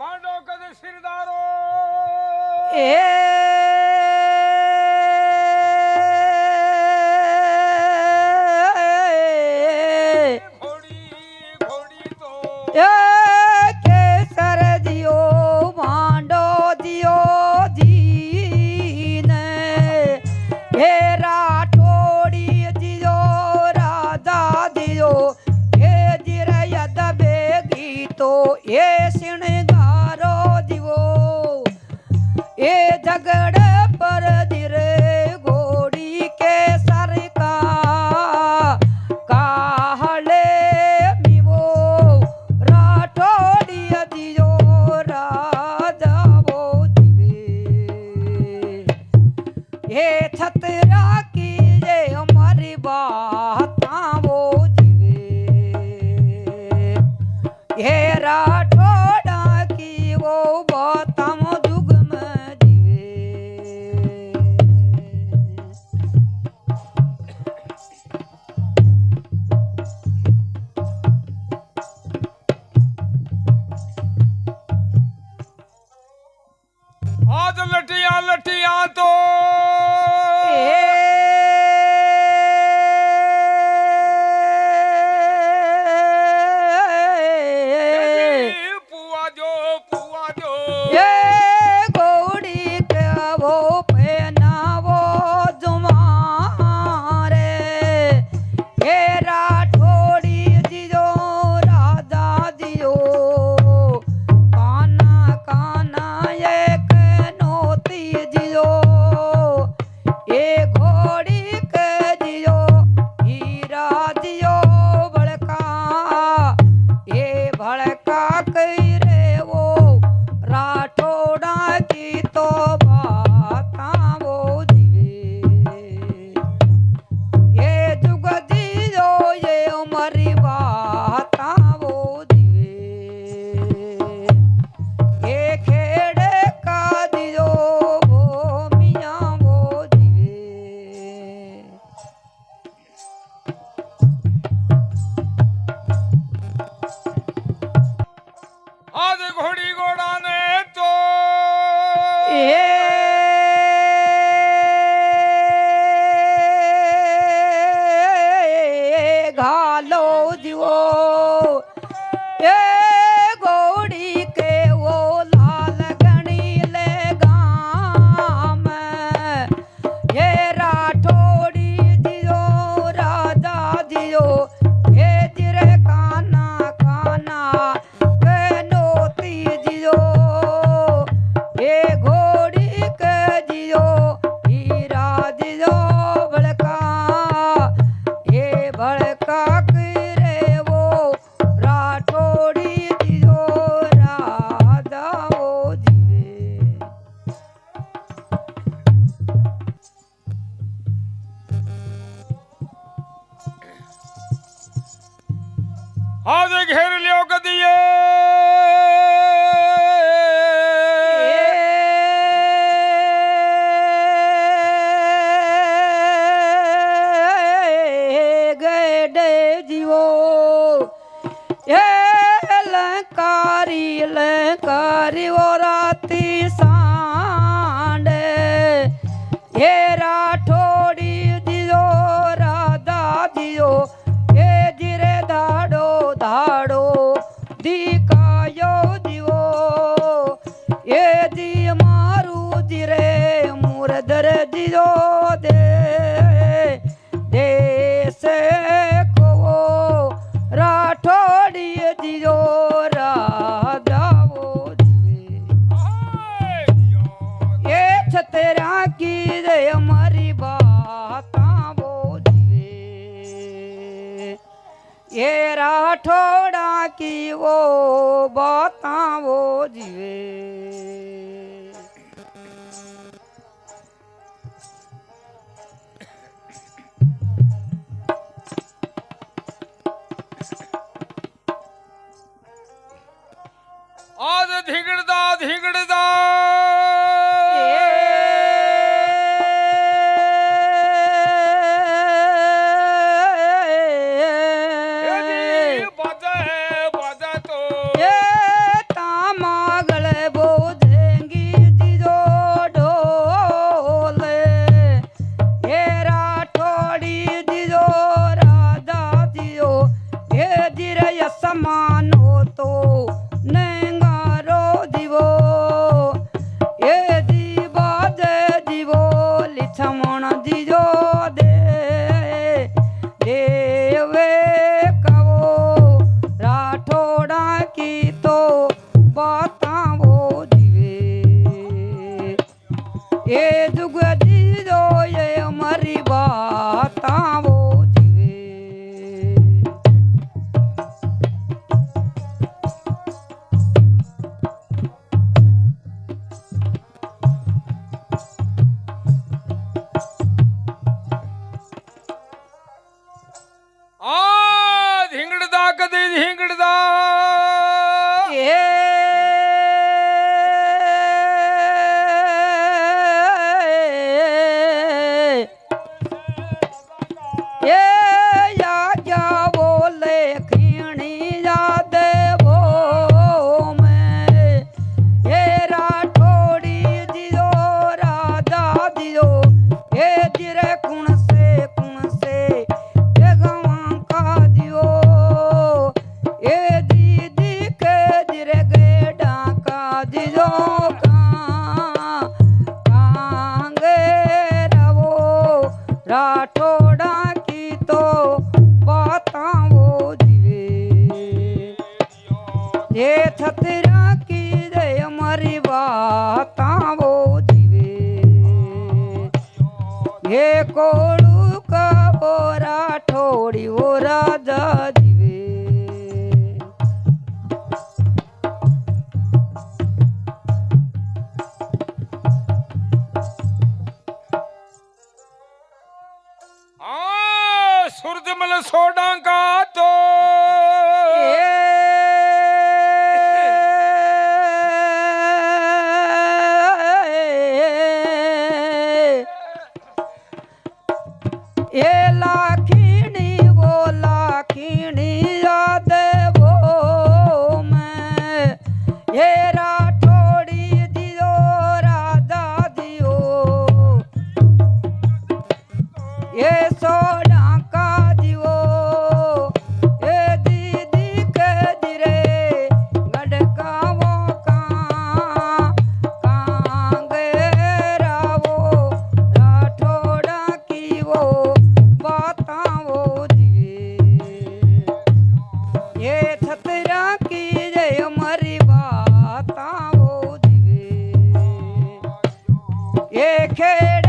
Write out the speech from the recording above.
માંડો કદે સિરદારો ઘોડી ઘોડી તો કેસર દિયો માંડો દિયો જીને હે રાઠોડી દિયો રાજા દિયો હે જીરયદ બેગી તો એ શિણગારો દિવો એ જગડ પર ધીરે ઘોડી કેસર કા કાહલે મીવો રાઠોડી દિયો રાજાવો જીવે હે છતરા કી જે અમારી બાતાવો જીવે હે રાઠોડા કી વો બાતામ દુગમ જીવે આજ લટિયા લટિયા તો પુઆ જો એ ગોડી કેવો પહેનાવો જુમારે હે રાઠોડી જીજો રાજા જીજો કાના કાના એક નોતી જીજો એ ઘોડી કે જીજો હીરા જીજો ભડકા એ ભડકા કઈ રે वो राठोड़ा की तो बाता वो जीवे ये जुग जीजो ये उमरी बाता वो जीवे ये खेड़े का जीजो वो मियाँ वो जीवे આજ ઘોડી ઘોડા ને તો घालो दिवो ए घोड़ी के वो लाल गणी ले गाम ये राठोड़ी दियो राजा दियो हे जिरे काना काना के नोती दियो हे घोड़ी के दियो हीरा दियो बड़का ये भड़का करे वो राठोड़ी दियो राजा वो जीवे આજ ઘેર લ્યો કદીએ ગડે જીવો એ લંકારી ઓ રાતી સાંડે હે રાઠોડી દિયો રાધા દિયો હે જીરે દાડો દાડો દીકાયો દીવો એ દી મારું જીરે મુરદર દિયો દે દેશે કોવો રાઠોડી દિયો રાધાવો જીવે એ છતરા કી રે અમારી બાતાવો જીવે એ રાઠોડા કી વો બાતાવો જીવે આજ ધીગડતા ધીગડતા માગળ छतरा की जय हमारी बातां वो जीवे हे कोड़ू का वो राठौड़ी वो राजा जीवे सूरजमल सोडा का तो ये लाखिणी वो लाखिणी याद वो मैं ये राठौड़ी दियो राजा दियो ये सोना का दियो ये दीदी के दिरे गड़का वो कांगेरा वो राठौड़ा की वो बातां वो दिए ये छतरा की जय हमारी बातां वो दिए ये खेड़